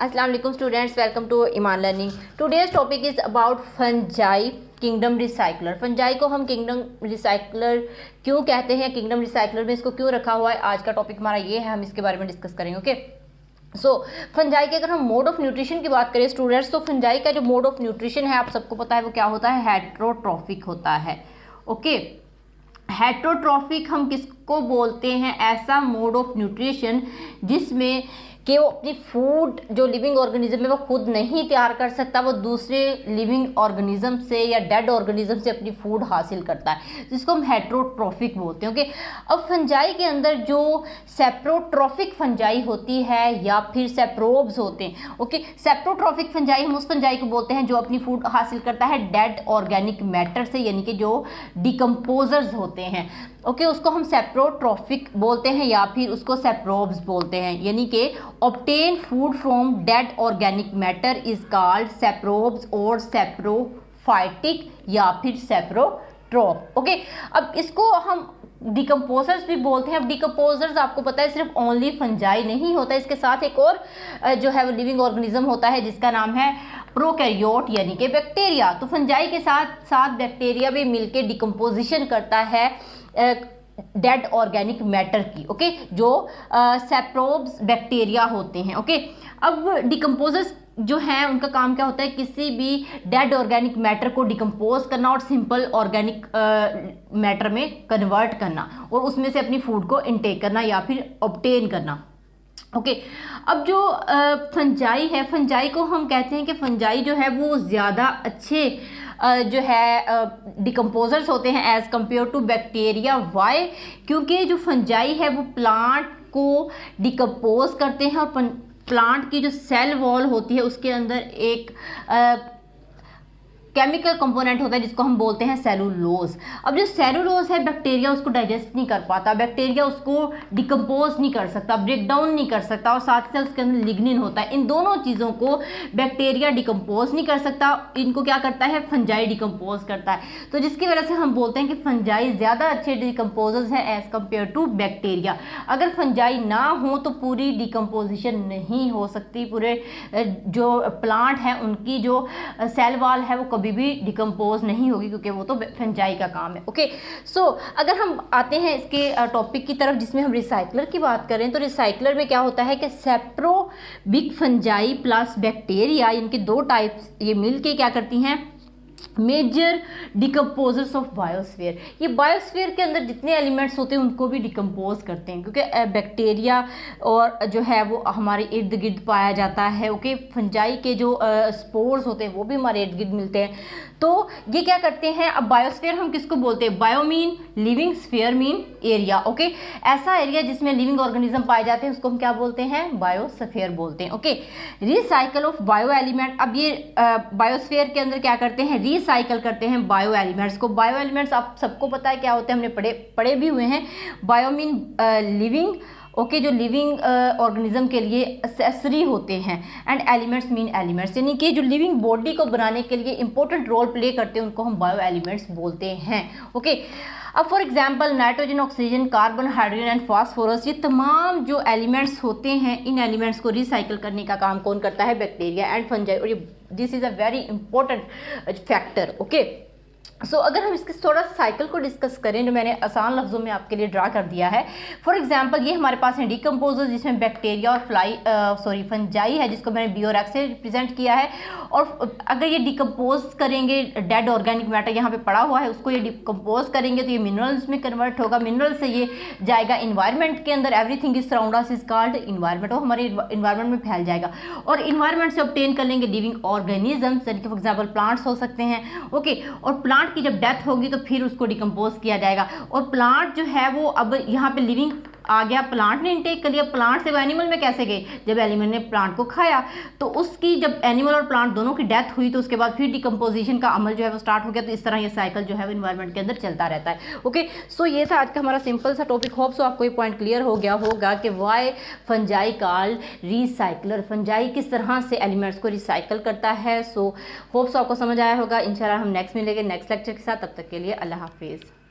अस्सलाम वालेकुम students, welcome to Iman learning. Today's topic is about fungi kingdom recycler. Fungi को हम किंगडम रिसाइकलर क्यों कहते हैं, किंगडम रिसाइकलर में इसको क्यों रखा हुआ है, आज का टॉपिक हमारा ये है, हम इसके बारे में डिस्कस करेंगे। ओके, सो फंजाई के अगर हम मोड ऑफ न्यूट्रिशन की बात करें स्टूडेंट्स, तो फंजाई का जो मोड ऑफ न्यूट्रिशन है आप सबको पता है वो क्या होता है, हेट्रोट्रॉफिक होता है। ओके, हेट्रोट्रॉफिक हम किसको बोलते हैं, ऐसा मोड ऑफ न्यूट्रिशन जिसमें कि वो अपनी फूड जो लिविंग ऑर्गेनिज्म है वो खुद नहीं तैयार कर सकता, वो दूसरे लिविंग ऑर्गेनिज्म से या डेड ऑर्गेनिज्म से अपनी फूड हासिल करता है, जिसको हम हेट्रोट्रॉफिक बोलते हैं। ओके, अब फंजाई के अंदर जो सेप्रोट्रॉफिक फंजाई होती है या फिर सेप्रोब्स होते हैं, ओके, सेप्रोट्रॉफिक फंजाई हम उस फंजाई को बोलते हैं जो अपनी फूड हासिल करता है डेड ऑर्गेनिक मैटर से, यानी कि जो डिकम्पोजर्स होते हैं। ओके, उसको हम सेप्रोट्रॉफिक बोलते हैं या फिर उसको सेप्रोब्स बोलते हैं, यानी कि obtain food from dead organic matter is called सेप्रोब्स और सेप्रोफाइटिक या फिर सेप्रोट्रॉप। ओके, अब इसको हम डिकम्पोजर्स भी बोलते हैं। अब डिकम्पोजर्स आपको पता है सिर्फ ओनली फंजाई नहीं होता, इसके साथ एक और जो है वो लिविंग ऑर्गेनिज्म होता है जिसका नाम है प्रोकैरियोट यानी कि बैक्टीरिया। तो फंजाई के साथ साथ बैक्टीरिया भी मिलके डिकम्पोजिशन करता है डेड ऑर्गेनिक मैटर की। ओके, जो सेप्रोब्स बैक्टीरिया होते हैं। ओके, अब डिकम्पोजर्स जो हैं उनका काम क्या होता है, किसी भी डेड ऑर्गेनिक मैटर को डिकम्पोज करना और सिंपल ऑर्गेनिक मैटर में कन्वर्ट करना और उसमें से अपनी फूड को इनटेक करना या फिर ऑब्टेन करना। ओके, अब जो फंजाई है, फंजाई को हम कहते हैं कि फंजाई जो है वो ज़्यादा अच्छे जो है डिकम्पोजर्स होते हैं as compare to bacteria. Why? क्योंकि जो फंजाई है वो प्लांट को डिकम्पोज करते हैं और प्लांट की जो सेल वॉल होती है उसके अंदर एक केमिकल कंपोनेंट होता है जिसको हम बोलते हैं सेलुलोज। अब जो सेलुलोज है बैक्टीरिया उसको डाइजेस्ट नहीं कर पाता, बैक्टीरिया उसको डिकम्पोज नहीं कर सकता, ब्रेक डाउन नहीं कर सकता, और साथ ही साथ उसके अंदर लिग्निन होता है। इन दोनों चीज़ों को बैक्टीरिया डिकम्पोज नहीं कर सकता, इनको क्या करता है, फंजाई डिकम्पोज करता है। तो जिसकी वजह से हम बोलते हैं कि फंजाई ज़्यादा अच्छे डिकम्पोजर्स हैं एज़ कम्पेयर टू बैक्टीरिया। अगर फंजाई ना हो तो पूरी डिकम्पोजिशन नहीं हो सकती, पूरे जो प्लांट हैं उनकी जो सेल वॉल है वो कभी भी डिकम्पोज नहीं होगी, क्योंकि वो तो फंजाई का काम है। ओके, सो अगर हम आते हैं इसके टॉपिक की तरफ जिसमें हम रिसाइकलर की बात करें, तो रिसाइकलर में क्या होता है कि सेप्रोबिक फंजाई प्लस बैक्टीरिया, इनके दो टाइप्स ये मिलके क्या करती हैं, मेजर डिकम्पोजर्स ऑफ बायोस्फीयर। ये बायोस्फीयर के अंदर जितने एलिमेंट्स होते हैं उनको भी डिकम्पोज करते हैं, क्योंकि बैक्टीरिया और जो है वो हमारे इर्द गिर्द पाया जाता है। ओके, फंजाई के जो स्पोर्स होते हैं वो भी हमारे इर्द गिर्द मिलते हैं। तो ये क्या करते हैं, अब बायोस्फीयर हम किसको बोलते हैं, bio mean living, sphere mean area. Okay, ऐसा एरिया जिसमें लिविंग ऑर्गेनिज्म पाए जाते हैं उसको हम क्या बोलते हैं, बायोस्फीयर बोलते हैं। Okay, recycle of bio element. अब ये बायोस्फीयर के अंदर क्या करते हैं, रिसाइकल करते हैं बायो एलिमेंट्स को। बायो एलिमेंट्स आप सबको पता है क्या होते हैं, हमने पढ़े भी हुए हैं। बायो मीन लिविंग, ओके, जो लिविंग ऑर्गेनिज्म के लिए एसेसरी होते हैं, एंड एलिमेंट्स मीन एलिमेंट्स, यानी कि जो लिविंग बॉडी को बनाने के लिए इंपॉर्टेंट रोल प्ले करते हैं उनको हम बायो एलिमेंट्स बोलते हैं। ओके, अब for example nitrogen, oxygen, carbon, hydrogen and phosphorus, ये तमाम जो एलिमेंट्स होते हैं इन एलिमेंट्स को रिसाइकिल करने का काम कौन करता है, बैक्टीरिया एंड फंजाई। और ये this is a very important factor. Okay, so अगर हम इसके थोड़ा साइकिल को डिस्कस करें जो मैंने आसान लफ्ज़ों में आपके लिए ड्रा कर दिया है। फॉर एग्जांपल ये हमारे पास है डिकम्पोजर्स जिसमें बैक्टीरिया और फंजाई है जिसको मैंने बी और एक्स से रिप्रेजेंट किया है। और अगर ये डिकम्पोज करेंगे डेड ऑर्गेनिक मैटर यहाँ पे पड़ा हुआ है उसको ये डिकम्पोज करेंगे तो ये मिनरल्स में कन्वर्ट होगा, मिनरल से ये जाएगा इन्वायरमेंट के अंदर, everything is surround us is called environment, वो हमारे इन्वायरमेंट में फैल जाएगा और इन्वायरमेंट से ऑब्टेन कर लेंगे लिविंग ऑर्गेनिजम्स, यानी कि फॉर एग्जाम्पल प्लांट्स हो सकते हैं। ओके, और प्लांट की जब डेथ होगी तो फिर उसको डिकम्पोज किया जाएगा और प्लांट जो है वो अब यहाँ पे लिविंग आ गया, प्लांट ने इनटेक कर लिया, प्लांट से वो एनिमल में कैसे गए, जब एनिमल ने प्लांट को खाया तो उसकी जब एनिमल और प्लांट दोनों की डेथ हुई तो उसके बाद फिर डिकम्पोजिशन का अमल जो है वो स्टार्ट हो गया। तो इस तरह ये साइकिल जो है वो इन्वायरमेंट के अंदर चलता रहता है। ओके, सो ये था आज का हमारा सिंपल सा टॉपिक। होप सो आपको ये पॉइंट क्लियर हो गया होगा कि why fungi called recycler, fungi किस तरह से एलिमेंट्स को रिसाइकल करता है। सो होप सो आपको समझ आया होगा। इंशाल्लाह हम नेक्स्ट मिलेंगे नेक्स्ट लेक्चर के साथ, तब तक के लिए अल्लाह हाफिज़।